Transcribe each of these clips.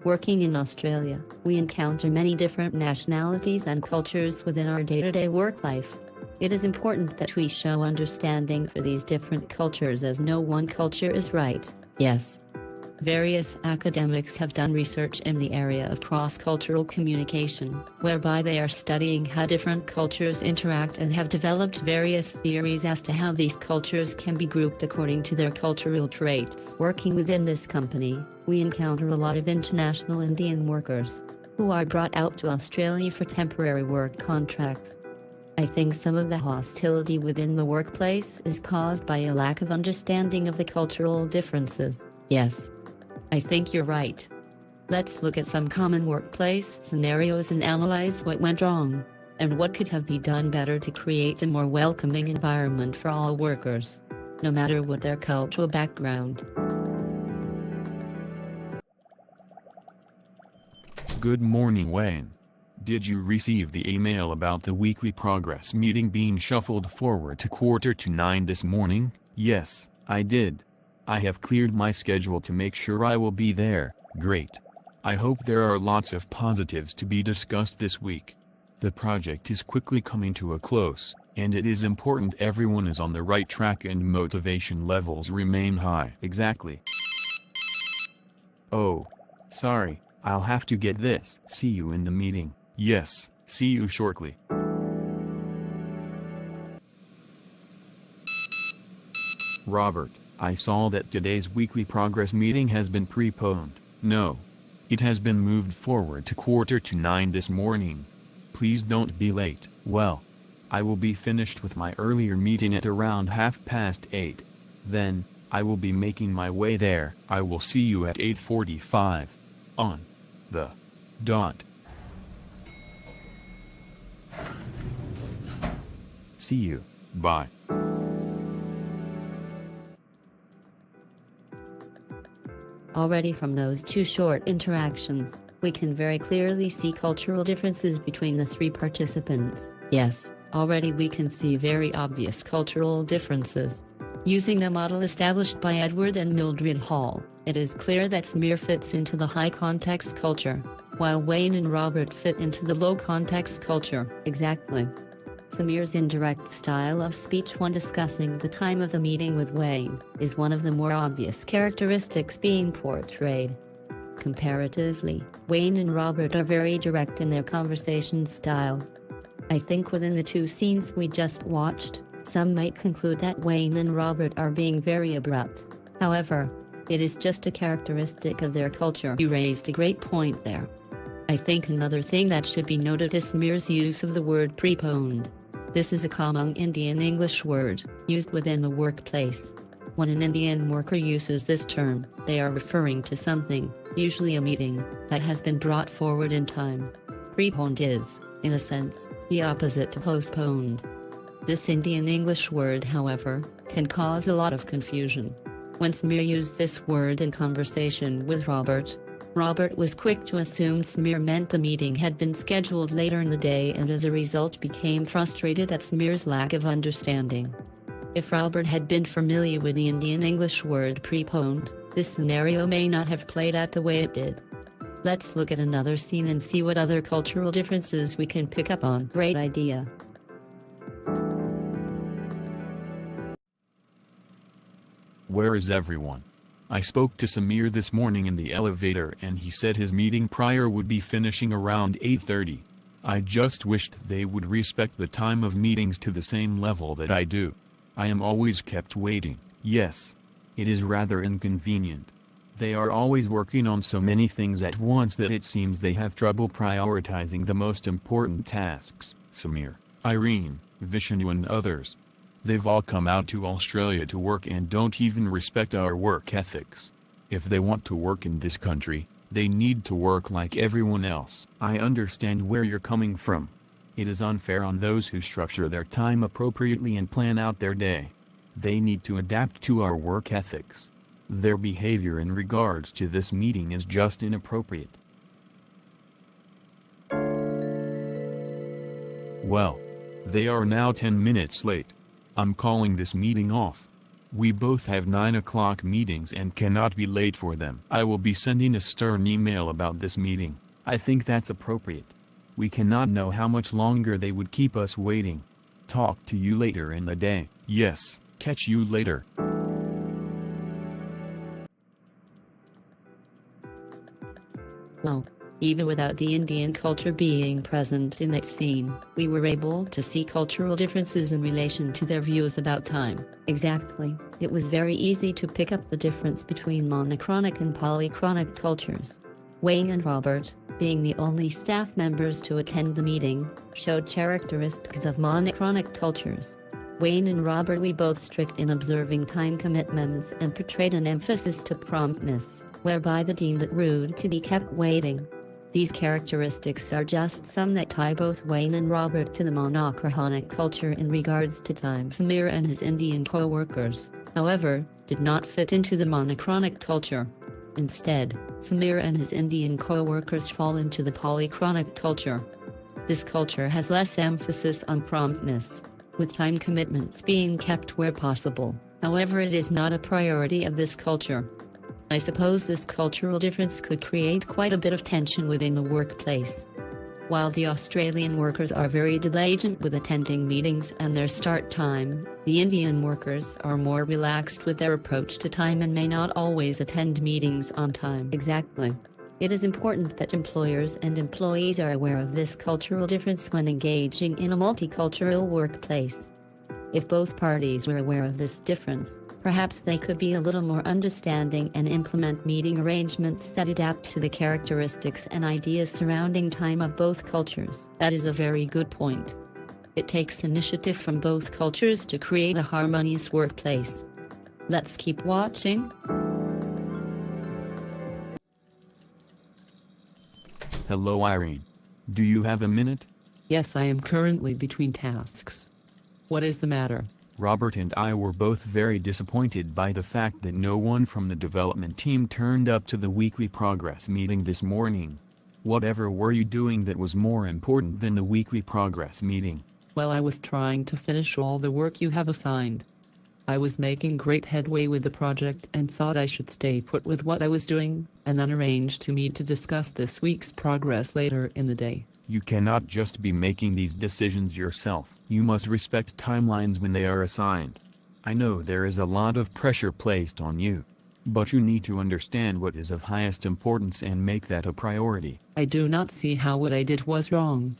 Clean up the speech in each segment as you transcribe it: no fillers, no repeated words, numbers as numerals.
Working in Australia, we encounter many different nationalities and cultures within our day-to-day work life. It is important that we show understanding for these different cultures, as no one culture is right. Yes. Various academics have done research in the area of cross-cultural communication, whereby they are studying how different cultures interact and have developed various theories as to how these cultures can be grouped according to their cultural traits. Working within this company, we encounter a lot of international Indian workers who are brought out to Australia for temporary work contracts. I think some of the hostility within the workplace is caused by a lack of understanding of the cultural differences. Yes. I think you're right. Let's look at some common workplace scenarios and analyze what went wrong, and what could have been done better to create a more welcoming environment for all workers, no matter what their cultural background. Good morning, Wayne. Did you receive the email about the weekly progress meeting being shuffled forward to 8:45 this morning? Yes, I did. I have cleared my schedule to make sure I will be there. Great. I hope there are lots of positives to be discussed this week. The project is quickly coming to a close, and it is important everyone is on the right track and motivation levels remain high. Exactly. Oh, sorry, I'll have to get this. See you in the meeting. Yes, see you shortly. Robert, I saw that today's weekly progress meeting has been preponed. No. It has been moved forward to 8:45 this morning. Please don't be late. Well, I will be finished with my earlier meeting at around 8:30. Then, I will be making my way there. I will see you at 8:45. On the dot. See you. Bye. Already from those two short interactions, we can very clearly see cultural differences between the three participants. Yes, already we can see very obvious cultural differences. Using the model established by Edward and Mildred Hall, it is clear that Samir fits into the high-context culture, while Wayne and Robert fit into the low-context culture. Exactly. Samir's indirect style of speech when discussing the time of the meeting with Wayne is one of the more obvious characteristics being portrayed. Comparatively, Wayne and Robert are very direct in their conversation style. I think within the two scenes we just watched, some might conclude that Wayne and Robert are being very abrupt. However, it is just a characteristic of their culture. You raised a great point there. I think another thing that should be noted is Samir's use of the word preponed. This is a common Indian English word, used within the workplace. When an Indian worker uses this term, they are referring to something, usually a meeting, that has been brought forward in time. Preponed is, in a sense, the opposite to postponed. This Indian English word, however, can cause a lot of confusion. When Samir used this word in conversation with Robert was quick to assume Samir meant the meeting had been scheduled later in the day, and as a result became frustrated at Samir's lack of understanding. If Robert had been familiar with the Indian English word preponed, this scenario may not have played out the way it did. Let's look at another scene and see what other cultural differences we can pick up on. Great idea. Where is everyone? I spoke to Samir this morning in the elevator and he said his meeting prior would be finishing around 8:30. I just wished they would respect the time of meetings to the same level that I do. I am always kept waiting. Yes. It is rather inconvenient. They are always working on so many things at once that it seems they have trouble prioritizing the most important tasks. Samir, Irene, Vishnu and others. They've all come out to Australia to work and don't even respect our work ethics. If they want to work in this country, they need to work like everyone else. I understand where you're coming from. It is unfair on those who structure their time appropriately and plan out their day. They need to adapt to our work ethics. Their behavior in regards to this meeting is just inappropriate. Well, they are now 10 minutes late. I'm calling this meeting off. We both have 9 o'clock meetings and cannot be late for them. I will be sending a stern email about this meeting. I think that's appropriate. We cannot know how much longer they would keep us waiting. Talk to you later in the day. Yes, catch you later. Well, even without the Indian culture being present in that scene, we were able to see cultural differences in relation to their views about time. Exactly. It was very easy to pick up the difference between monochronic and polychronic cultures. Wayne and Robert, being the only staff members to attend the meeting, showed characteristics of monochronic cultures. Wayne and Robert were both strict in observing time commitments and portrayed an emphasis to promptness, whereby they deemed it rude to be kept waiting. These characteristics are just some that tie both Wayne and Robert to the monochronic culture in regards to time. Samir and his Indian co-workers, however, did not fit into the monochronic culture. Instead, Samir and his Indian co-workers fall into the polychronic culture. This culture has less emphasis on promptness, with time commitments being kept where possible. However, it is not a priority of this culture. I suppose this cultural difference could create quite a bit of tension within the workplace. While the Australian workers are very diligent with attending meetings and their start time, the Indian workers are more relaxed with their approach to time and may not always attend meetings on time. Exactly. It is important that employers and employees are aware of this cultural difference when engaging in a multicultural workplace. If both parties were aware of this difference, perhaps they could be a little more understanding and implement meeting arrangements that adapt to the characteristics and ideas surrounding time of both cultures. That is a very good point. It takes initiative from both cultures to create a harmonious workplace. Let's keep watching. Hello Irene. Do you have a minute? Yes, I am currently between tasks. What is the matter? Robert and I were both very disappointed by the fact that no one from the development team turned up to the weekly progress meeting this morning. Whatever were you doing that was more important than the weekly progress meeting? Well, I was trying to finish all the work you have assigned. I was making great headway with the project and thought I should stay put with what I was doing, and then arrange to meet to discuss this week's progress later in the day. You cannot just be making these decisions yourself. You must respect timelines when they are assigned. I know there is a lot of pressure placed on you, but you need to understand what is of highest importance and make that a priority. I do not see how what I did was wrong.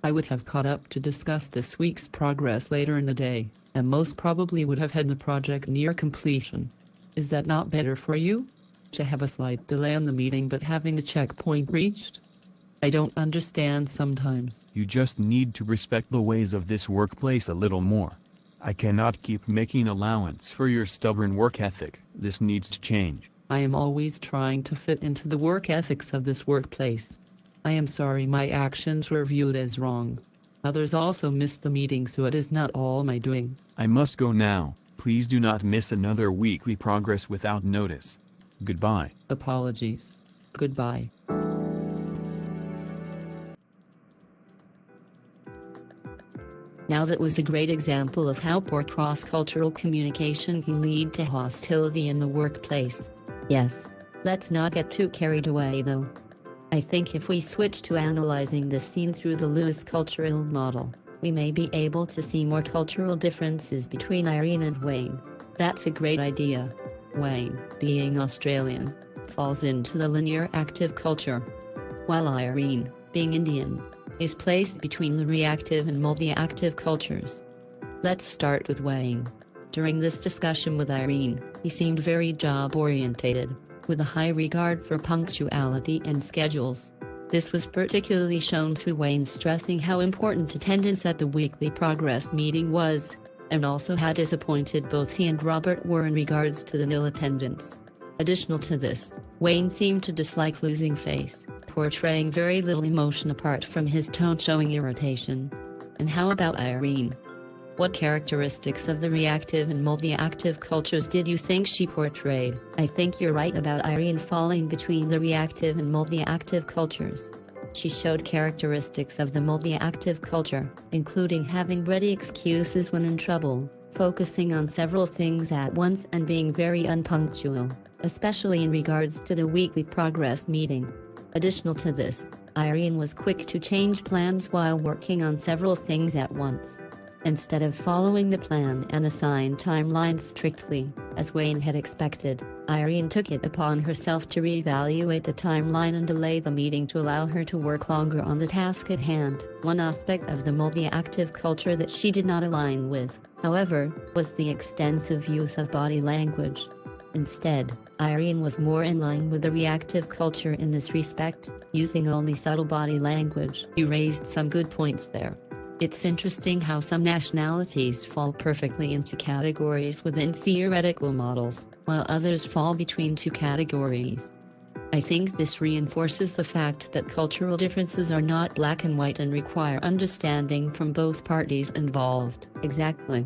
I would have caught up to discuss this week's progress later in the day, and most probably would have had the project near completion. Is that not better for you? To have a slight delay on the meeting but having a checkpoint reached? I don't understand sometimes. You just need to respect the ways of this workplace a little more. I cannot keep making allowance for your stubborn work ethic. This needs to change. I am always trying to fit into the work ethics of this workplace. I am sorry my actions were viewed as wrong. Others also missed the meeting, so it is not all my doing. I must go now. Please do not miss another weekly progress without notice. Goodbye. Apologies. Goodbye. Now that was a great example of how poor cross-cultural communication can lead to hostility in the workplace. Yes, let's not get too carried away though. I think if we switch to analyzing this scene through the Lewis cultural model, we may be able to see more cultural differences between Irene and Wayne. That's a great idea. Wayne, being Australian, falls into the linear active culture, while Irene, being Indian, is placed between the reactive and multi-active cultures. Let's start with Wayne. During this discussion with Irene, he seemed very job-orientated, with a high regard for punctuality and schedules. This was particularly shown through Wayne stressing how important attendance at the weekly progress meeting was, and also how disappointed both he and Robert were in regards to the nil attendance. Additional to this, Wayne seemed to dislike losing face, portraying very little emotion apart from his tone showing irritation. And how about Irene? What characteristics of the reactive and multi-active cultures did you think she portrayed? I think you're right about Irene falling between the reactive and multi-active cultures. She showed characteristics of the multi-active culture, including having ready excuses when in trouble, focusing on several things at once and being very unpunctual, especially in regards to the weekly progress meeting. Additional to this, Irene was quick to change plans while working on several things at once. Instead of following the plan and assigned timelines strictly, as Wayne had expected, Irene took it upon herself to reevaluate the timeline and delay the meeting to allow her to work longer on the task at hand. One aspect of the multi-active culture that she did not align with, however, was the extensive use of body language. Instead, Irene was more in line with the reactive culture in this respect, using only subtle body language. You raised some good points there. It's interesting how some nationalities fall perfectly into categories within theoretical models, while others fall between two categories. I think this reinforces the fact that cultural differences are not black and white and require understanding from both parties involved. Exactly.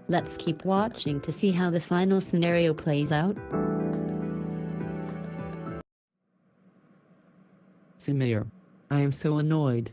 Let's keep watching to see how the final scenario plays out. Samir, I am so annoyed.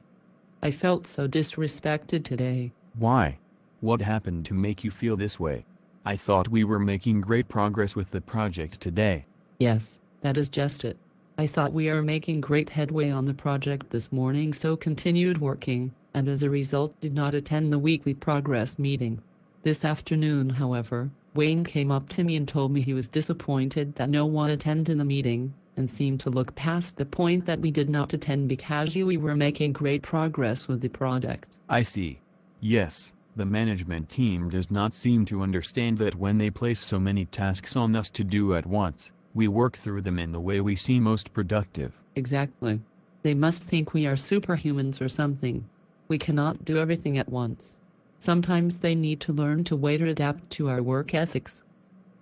I felt so disrespected today. Why? What happened to make you feel this way? I thought we were making great progress with the project today. Yes, that is just it. I thought we are making great headway on the project this morning, so continued working, and as a result did not attend the weekly progress meeting. This afternoon, however, Wayne came up to me and told me he was disappointed that no one attended the meeting, and seemed to look past the point that we did not attend because we were making great progress with the project. I see. Yes, the management team does not seem to understand that when they place so many tasks on us to do at once, we work through them in the way we see most productive. Exactly. They must think we are superhumans or something. We cannot do everything at once. Sometimes they need to learn to wait or adapt to our work ethics.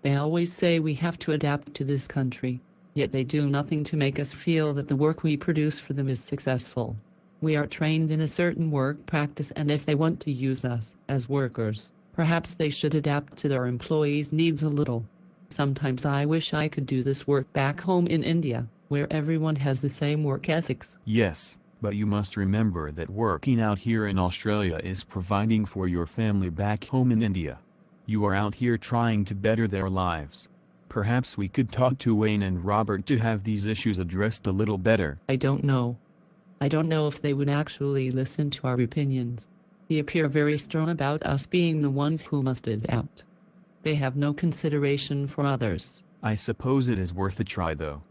They always say we have to adapt to this country, yet they do nothing to make us feel that the work we produce for them is successful. We are trained in a certain work practice, and if they want to use us as workers, perhaps they should adapt to their employees' needs a little. Sometimes I wish I could do this work back home in India, where everyone has the same work ethics. Yes, but you must remember that working out here in Australia is providing for your family back home in India. You are out here trying to better their lives. Perhaps we could talk to Wayne and Robert to have these issues addressed a little better. I don't know. I don't know if they would actually listen to our opinions. They appear very strong about us being the ones who must adapt. They have no consideration for others. I suppose it is worth a try though.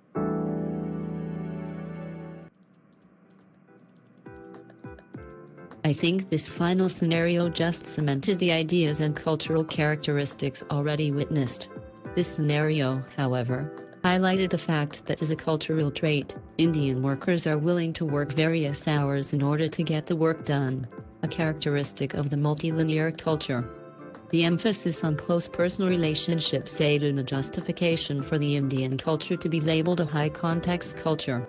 I think this final scenario just cemented the ideas and cultural characteristics already witnessed. This scenario, however, highlighted the fact that as a cultural trait, Indian workers are willing to work various hours in order to get the work done, a characteristic of the multilinear culture. The emphasis on close personal relationships aided the justification for the Indian culture to be labeled a high-context culture.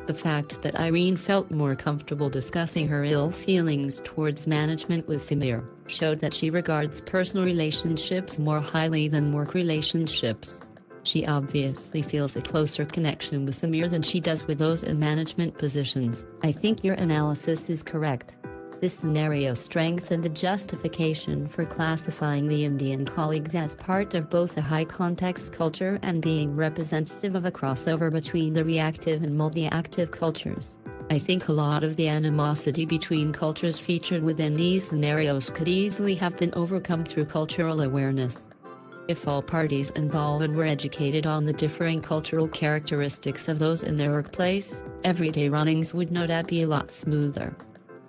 The fact that Irene felt more comfortable discussing her ill feelings towards management with Samir showed that she regards personal relationships more highly than work relationships. She obviously feels a closer connection with Samir than she does with those in management positions. I think your analysis is correct. This scenario strengthened the justification for classifying the Indian colleagues as part of both a high-context culture and being representative of a crossover between the reactive and multi-active cultures. I think a lot of the animosity between cultures featured within these scenarios could easily have been overcome through cultural awareness. If all parties involved were educated on the differing cultural characteristics of those in their workplace, everyday runnings would no doubt be a lot smoother.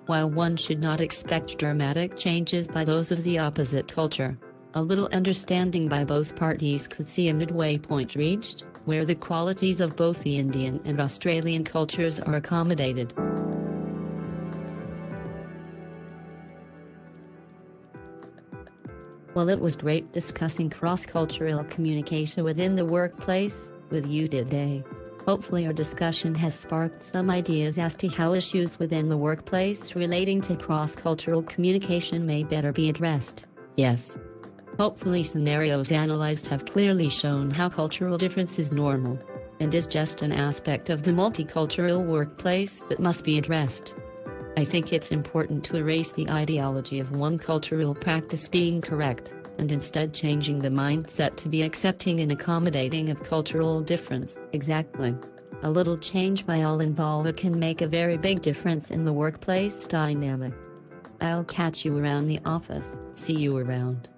While one should not expect dramatic changes by those of the opposite culture, a little understanding by both parties could see a midway point reached, where the qualities of both the Indian and Australian cultures are accommodated. Well, it was great discussing cross-cultural communication within the workplace with you today. Hopefully our discussion has sparked some ideas as to how issues within the workplace relating to cross-cultural communication may better be addressed. Yes. Hopefully scenarios analyzed have clearly shown how cultural difference is normal, and is just an aspect of the multicultural workplace that must be addressed. I think it's important to erase the ideology of one cultural practice being correct, and instead changing the mindset to be accepting and accommodating of cultural difference. Exactly. A little change by all involved can make a very big difference in the workplace dynamic. I'll catch you around the office. See you around.